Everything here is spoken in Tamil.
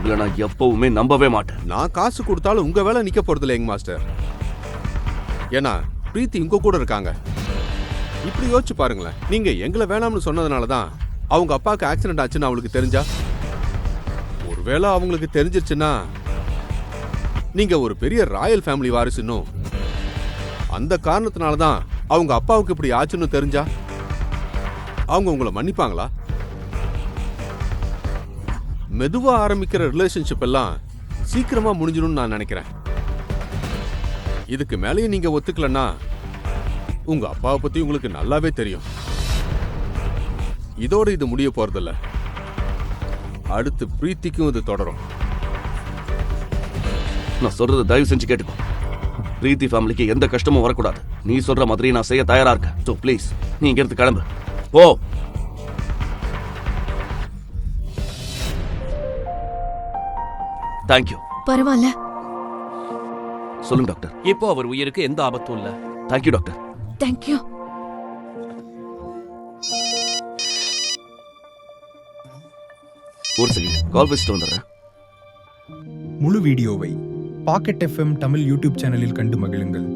உங்களை நான் எப்பவுமே நம்பவே மாட்டேன். நான் காசு கொடுத்தாலும் உங்க வேலை நிக்க போறது இல்லை எங்க மாஸ்டர். ஏன்னா பிரீத்தி உங்க கூட இருக்காங்க. இப்படி யோசிச்சு பாருங்களேன், நீங்க எங்களை வேணாம்னு சொன்னதுனால தான் அவங்க அப்பாவுக்கு ஆக்சிடென்ட் ஆச்சுன்னு அவங்களுக்கு தெரிஞ்சா, ஒருவேளை அவங்களுக்கு தெரிஞ்சிருச்சுன்னா நீங்க ஒரு பெரிய ராயல் ஃபேமிலி வாரிசுன்னு, அந்த காரணத்தினால தான் அவங்க அப்பாவுக்கு இப்படி ஆச்சுன்னு தெரிஞ்சா அவங்க உங்களை மன்னிப்பாங்களா? மெதுவா ஆரம்பிக்கிற ரிலேஷன்ஷிப் எல்லாம் சீக்கிரமா முடிஞ்சிடும்னு நான் நினைக்கிறேன். இதுக்கு மேலேயும் நீங்க ஒத்துக்கலன்னா உங்க அப்பாவை பத்தி உங்களுக்கு நல்லாவே தெரியும். இதோட இது முடிய போறதில்ல. அடுத்து பிரீத்திக்கும் இது தொடரும். நான் சொல்றது தயவு செஞ்சு கேட்டுக்கோ. பிரீத்தி ஃபேமிலிக்கு எந்த கஷ்டமும் வரக்கூடாது. நீ சொல்ற மாதிரி நான் செய்ய தயாரா இருக்கேன். ஸோ ப்ளீஸ் நீ இங்க இருந்து கிளம்பு. ஓ தேங்க்யூ. பரவாயில்ல. சொல்லுங்க டாக்டர். இப்போ அவர் உயிருக்கு எந்த ஆபத்தும் இல்ல. Thank you doctor. தேங்க்யூ. ஒரு செகண்ட் கால் பேசிட்டு வந்துடுறேன். முழு வீடியோவை பாக்கெட் FM தமிழ் யூடியூப் சேனலில் கண்டு மகிழுங்கள்.